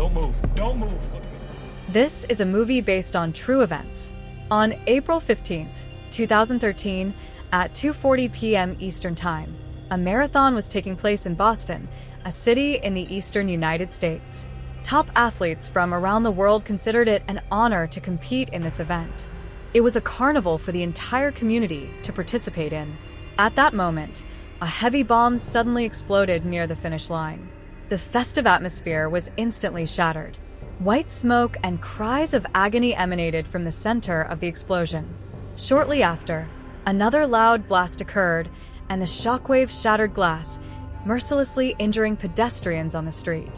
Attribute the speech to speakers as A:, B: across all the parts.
A: Don't move. Don't move. Look at me.
B: This is a movie based on true events. On April 15th, 2013, at 2:40 p.m. Eastern Time, a marathon was taking place in Boston, a city in the eastern United States. Top athletes from around the world considered it an honor to compete in this event. It was a carnival for the entire community to participate in. At that moment, a heavy bomb suddenly exploded near the finish line. The festive atmosphere was instantly shattered. White smoke and cries of agony emanated from the center of the explosion. Shortly after, another loud blast occurred, and the shockwave shattered glass, mercilessly injuring pedestrians on the street.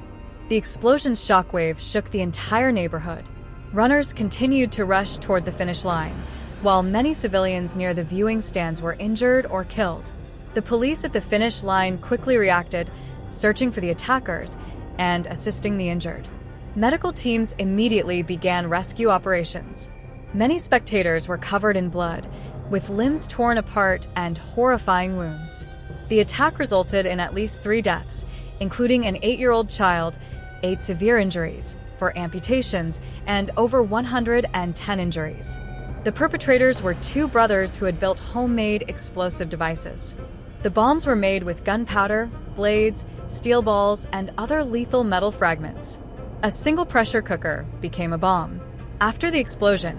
B: The explosion's shockwave shook the entire neighborhood. Runners continued to rush toward the finish line, while many civilians near the viewing stands were injured or killed. The police at the finish line quickly reacted, searching for the attackers and assisting the injured. Medical teams immediately began rescue operations. Many spectators were covered in blood, with limbs torn apart and horrifying wounds. The attack resulted in at least 3 deaths, including an 8-year-old child, 8 severe injuries, 4 amputations, and over 110 injuries. The perpetrators were 2 brothers who had built homemade explosive devices. The bombs were made with gunpowder, blades, steel balls, and other lethal metal fragments. A single pressure cooker became a bomb. After the explosion,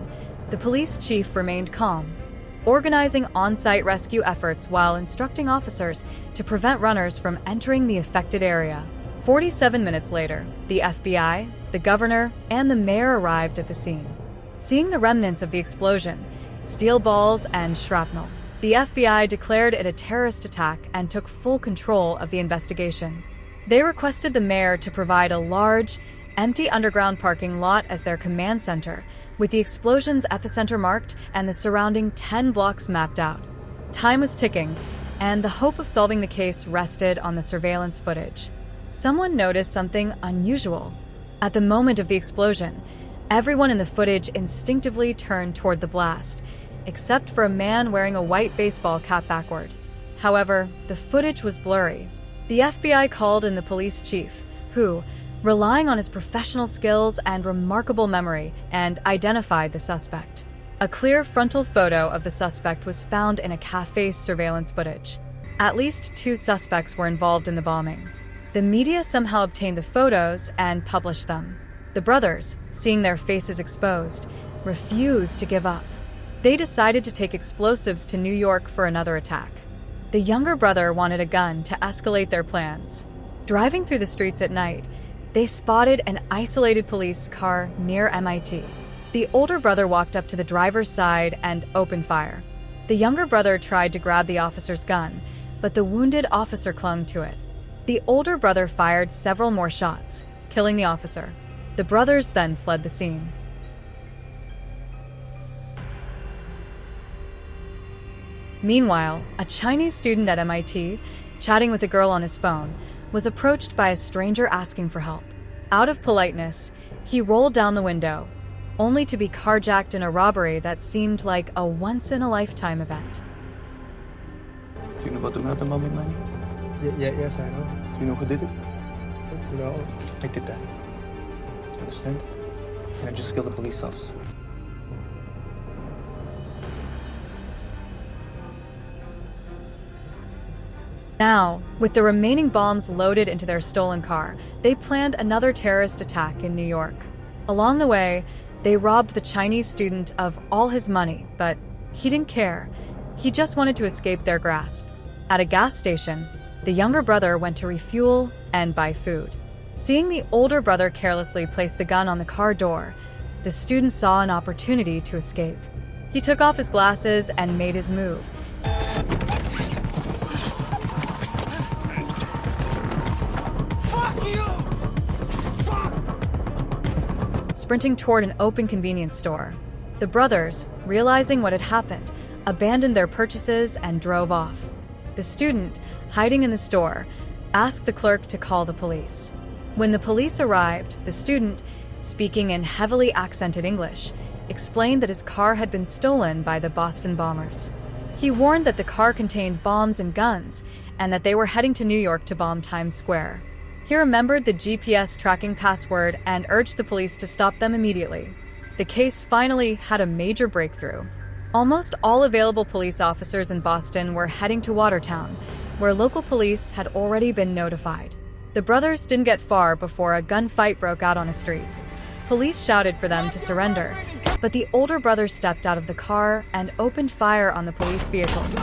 B: the police chief remained calm, organizing on-site rescue efforts while instructing officers to prevent runners from entering the affected area. 47 minutes later, the FBI, the governor, and the mayor arrived at the scene. Seeing the remnants of the explosion, steel balls and shrapnel, the FBI declared it a terrorist attack and took full control of the investigation. They requested the mayor to provide a large, empty underground parking lot as their command center, with the explosion's epicenter marked and the surrounding 10 blocks mapped out. Time was ticking, and the hope of solving the case rested on the surveillance footage. Someone noticed something unusual. At the moment of the explosion, everyone in the footage instinctively turned toward the blast, except for a man wearing a white baseball cap backward. However, the footage was blurry. The FBI called in the police chief, who, relying on his professional skills and remarkable memory, and identified the suspect. A clear frontal photo of the suspect was found in a cafe's surveillance footage. At least 2 suspects were involved in the bombing. The media somehow obtained the photos and published them. The brothers, seeing their faces exposed, refused to give up. They decided to take explosives to New York for another attack. The younger brother wanted a gun to escalate their plans. Driving through the streets at night, they spotted an isolated police car near MIT. The older brother walked up to the driver's side and opened fire. The younger brother tried to grab the officer's gun, but the wounded officer clung to it. The older brother fired several more shots, killing the officer. The brothers then fled the scene. Meanwhile, a Chinese student at MIT, chatting with a girl on his phone, was approached by a stranger asking for help. Out of politeness, he rolled down the window, only to be carjacked in a robbery that seemed like a once-in-a-lifetime event.
C: Do you know about the marathon bombing, man?
D: Yes, I know.
C: Do you know who did it?
D: No.
C: I did that. You understand? And I just killed a police officer.
B: Now, with the remaining bombs loaded into their stolen car, they planned another terrorist attack in New York. Along the way, they robbed the Chinese student of all his money, but he didn't care. He just wanted to escape their grasp. At a gas station, the younger brother went to refuel and buy food. Seeing the older brother carelessly place the gun on the car door, the student saw an opportunity to escape. He took off his glasses and made his move. Sprinting toward an open convenience store. The brothers, realizing what had happened, abandoned their purchases and drove off. The student, hiding in the store, asked the clerk to call the police. When the police arrived, the student, speaking in heavily accented English, explained that his car had been stolen by the Boston bombers. He warned that the car contained bombs and guns, and that they were heading to New York to bomb Times Square. He remembered the GPS tracking password and urged the police to stop them immediately. The case finally had a major breakthrough. Almost all available police officers in Boston were heading to Watertown, where local police had already been notified. The brothers didn't get far before a gunfight broke out on a street. Police shouted for them to surrender, but the older brother stepped out of the car and opened fire on the police vehicles.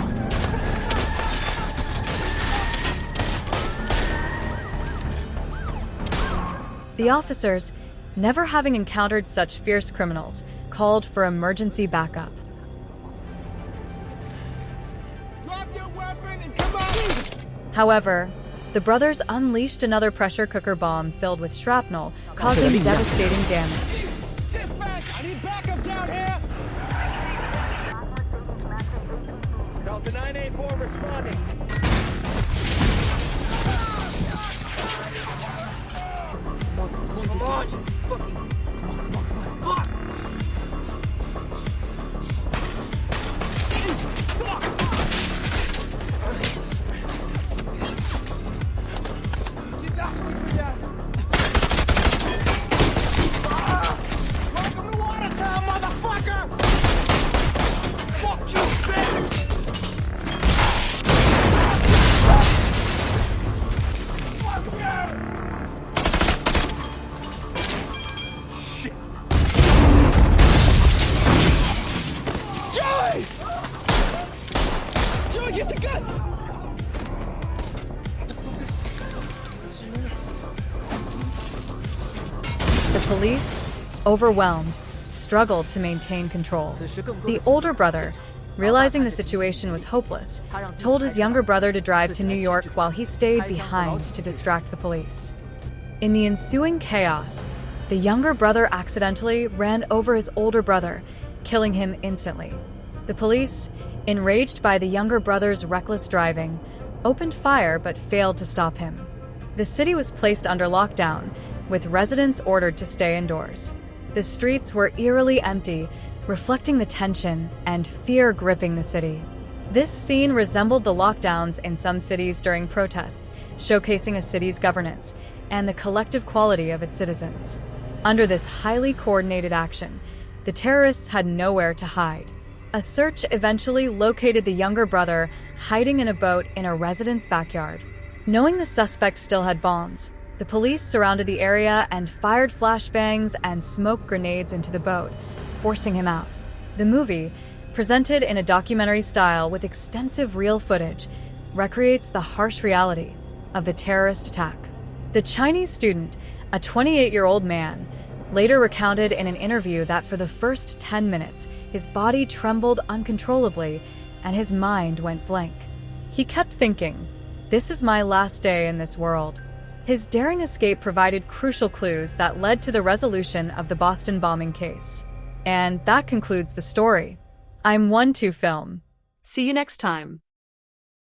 B: The officers, never having encountered such fierce criminals, called for emergency backup.
A: Drop your weapon and come out!
B: However, the brothers unleashed another pressure cooker bomb filled with shrapnel, causing devastating damage.
A: Dispatch! I need backup down here! Delta 984 responding. Come on, you fucking... Come on. Fuck! Welcome to Watertown, motherfucker! Fuck you, bitch! Shit! Joey! Joey, get the gun!
B: The police, overwhelmed, struggled to maintain control. The older brother, realizing the situation was hopeless, told his younger brother to drive to New York while he stayed behind to distract the police. In the ensuing chaos, the younger brother accidentally ran over his older brother, killing him instantly. The police, enraged by the younger brother's reckless driving, opened fire but failed to stop him. The city was placed under lockdown, with residents ordered to stay indoors. The streets were eerily empty, reflecting the tension and fear gripping the city. This scene resembled the lockdowns in some cities during protests, showcasing a city's governance and the collective quality of its citizens. Under this highly coordinated action, the terrorists had nowhere to hide. A search eventually located the younger brother hiding in a boat in a resident's backyard. Knowing the suspect still had bombs, the police surrounded the area and fired flashbangs and smoke grenades into the boat, forcing him out. The movie, presented in a documentary style with extensive real footage, recreates the harsh reality of the terrorist attack. The Chinese student, a 28-year-old man, later recounted in an interview that for the first 10 minutes, his body trembled uncontrollably and his mind went blank. He kept thinking, "This is my last day in this world." His daring escape provided crucial clues that led to the resolution of the Boston bombing case. And that concludes the story. I'm 1-2 Film.
E: See you next time.